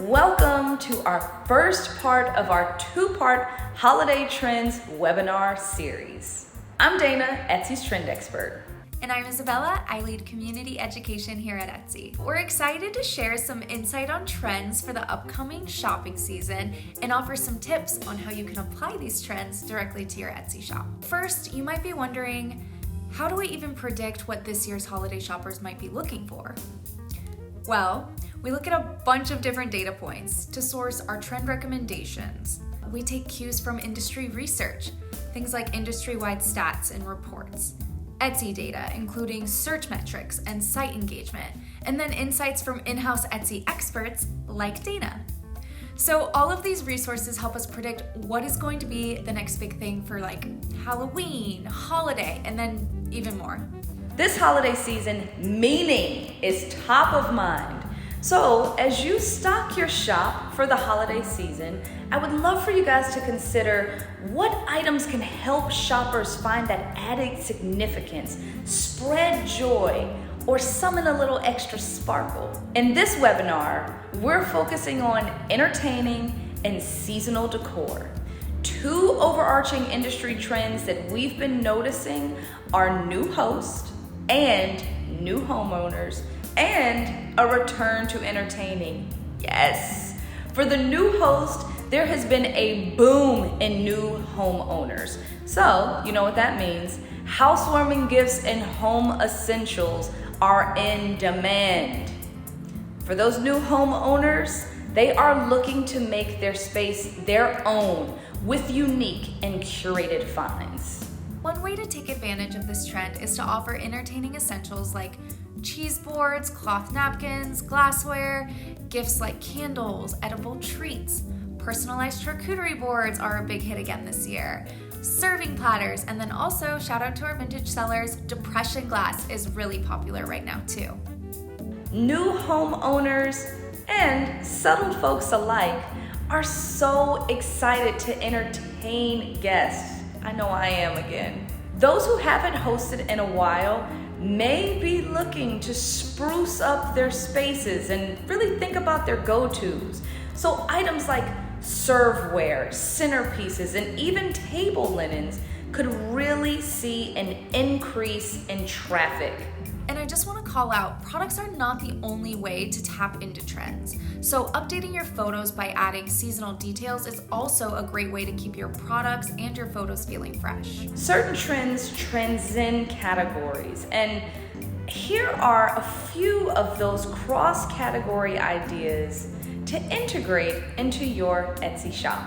Welcome to our first part of our two-part Holiday Trends webinar series. I'm Dana, Etsy's trend expert. And I'm Isabella, I lead community education here at Etsy. We're excited to share some insight on trends for the upcoming shopping season and offer some tips on how you can apply these trends directly to your Etsy shop. First, you might be wondering, how do I even predict what this year's holiday shoppers might be looking for? Well, we look at a bunch of different data points to source our trend recommendations. We take cues from industry research, things like industry-wide stats and reports, Etsy data, including search metrics and site engagement, and then insights from in-house Etsy experts like Dana. So all of these resources help us predict what is going to be the next big thing for like Halloween, holiday, and then even more. This holiday season, meaning is top of mind. So as you stock your shop for the holiday season, I would love for you guys to consider what items can help shoppers find that added significance, spread joy, or summon a little extra sparkle. In this webinar, we're focusing on entertaining and seasonal decor. Two overarching industry trends that we've been noticing are new hosts and new homeowners, and a return to entertaining. Yes. For the new host, there has been a boom in new homeowners. So, you know what that means. Housewarming gifts and home essentials are in demand. For those new homeowners, they are looking to make their space their own with unique and curated finds. One way to take advantage of this trend is to offer entertaining essentials like cheese boards, cloth napkins, glassware, gifts like candles, edible treats. Personalized charcuterie boards are a big hit again this year. Serving platters, and then also shout out to our vintage sellers, depression glass is really popular right now too. New homeowners and settled folks alike are so excited to entertain guests. I know I am again. Those who haven't hosted in a while may be looking to spruce up their spaces and really think about their go-tos. So items like serveware, centerpieces, and even table linens could really see an increase in traffic. And I just want to call out, products are not the only way to tap into trends. So updating your photos by adding seasonal details is also a great way to keep your products and your photos feeling fresh. Certain trends transcend categories, and here are a few of those cross-category ideas to integrate into your Etsy shop.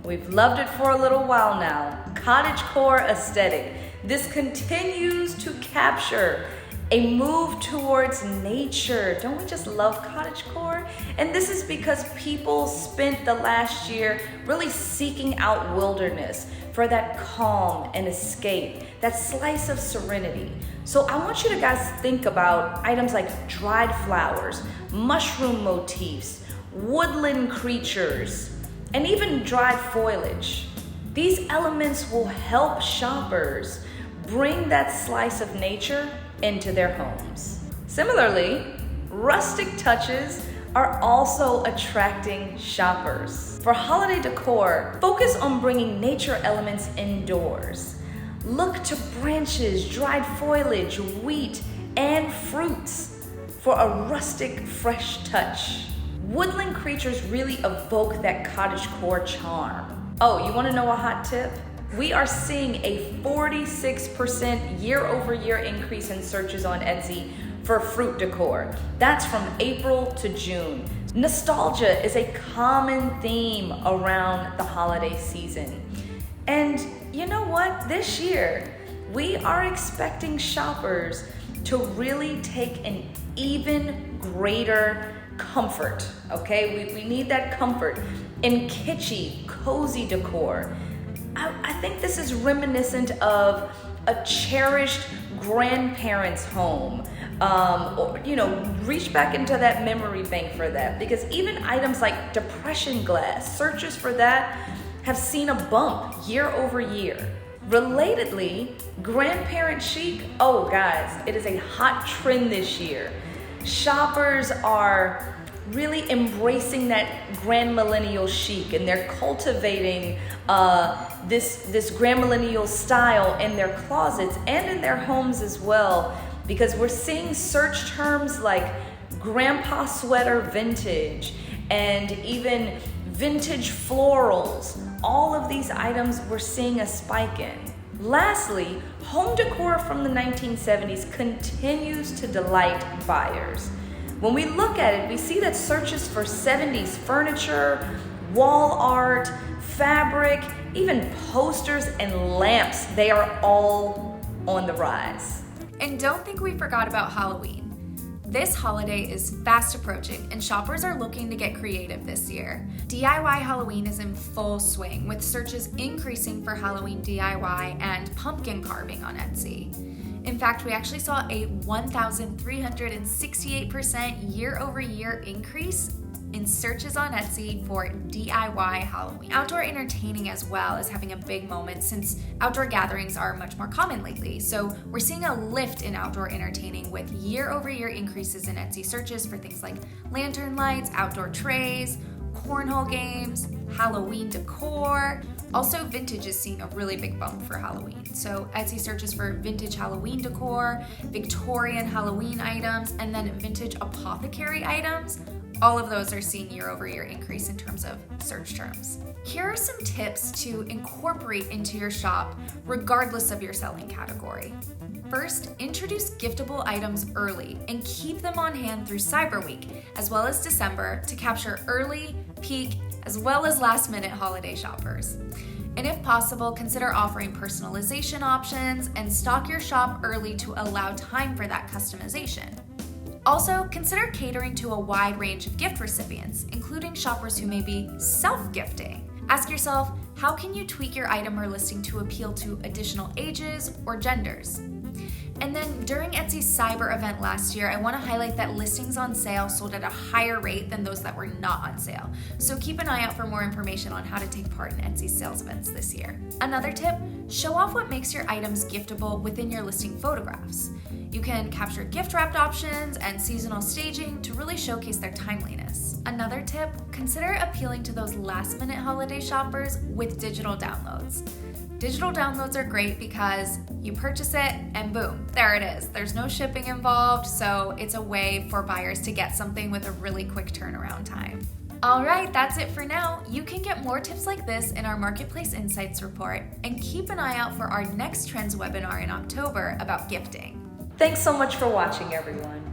We've loved it for a little while now. Cottagecore aesthetic. This continues to capture a move towards nature. Don't we just love cottagecore? And this is because people spent the last year really seeking out wilderness for that calm and escape, that slice of serenity. So I want you to guys think about items like dried flowers, mushroom motifs, woodland creatures, and even dried foliage. These elements will help shoppers bring that slice of nature into their homes. Similarly, rustic touches are also attracting shoppers. For holiday decor, focus on bringing nature elements indoors. Look to branches, dried foliage, wheat, and fruits for a rustic, fresh touch. Woodland creatures really evoke that cottagecore charm. Oh, you want to know a hot tip? We are seeing a 46% year-over-year increase in searches on Etsy for fruit decor. That's from April to June. Nostalgia is a common theme around the holiday season. And you know what? This year, we are expecting shoppers to really take an even greater comfort, okay? We need that comfort in kitschy, cozy decor. I think this is reminiscent of a cherished grandparent's home. Or, reach back into that memory bank for that, because even items like depression glass, searches for that have seen a bump year over year. Relatedly, grandparent chic, oh guys, it is a hot trend this year. Shoppers are really embracing that grand millennial chic, and they're cultivating this grand millennial style in their closets and in their homes as well, because we're seeing search terms like grandpa sweater vintage and even vintage florals. All of these items we're seeing a spike in. Lastly, home decor from the 1970s continues to delight buyers. When we look at it, we see that searches for 70s furniture, wall art, fabric, even posters and lamps, they are all on the rise. And don't think we forgot about Halloween. This holiday is fast approaching, and shoppers are looking to get creative this year. DIY Halloween is in full swing, with searches increasing for Halloween DIY and pumpkin carving on Etsy. In fact, we actually saw a 1,368% year-over-year increase in searches on Etsy for DIY Halloween. Outdoor entertaining as well is having a big moment since outdoor gatherings are much more common lately. So we're seeing a lift in outdoor entertaining with year-over-year increases in Etsy searches for things like lantern lights, outdoor trays, cornhole games, Halloween decor. Also, vintage is seeing a really big bump for Halloween. So Etsy searches for vintage Halloween decor, Victorian Halloween items, and then vintage apothecary items. All of those are seeing year-over-year increase in terms of search terms. Here are some tips to incorporate into your shop regardless of your selling category. First, introduce giftable items early and keep them on hand through Cyber Week, as well as December, to capture early, peak, as well as last-minute holiday shoppers. And if possible, consider offering personalization options and stock your shop early to allow time for that customization. Also, consider catering to a wide range of gift recipients, including shoppers who may be self-gifting. Ask yourself, how can you tweak your item or listing to appeal to additional ages or genders? And then during Etsy's Cyber event last year, I want to highlight that listings on sale sold at a higher rate than those that were not on sale. So keep an eye out for more information on how to take part in Etsy's sales events this year. Another tip, show off what makes your items giftable within your listing photographs. You can capture gift-wrapped options and seasonal staging to really showcase their timeliness. Another tip, consider appealing to those last-minute holiday shoppers with digital downloads. Digital downloads are great because you purchase it and boom, there it is. There's no shipping involved, so it's a way for buyers to get something with a really quick turnaround time. All right, that's it for now. You can get more tips like this in our Marketplace Insights report, and keep an eye out for our next Trends webinar in October about gifting. Thanks so much for watching, everyone.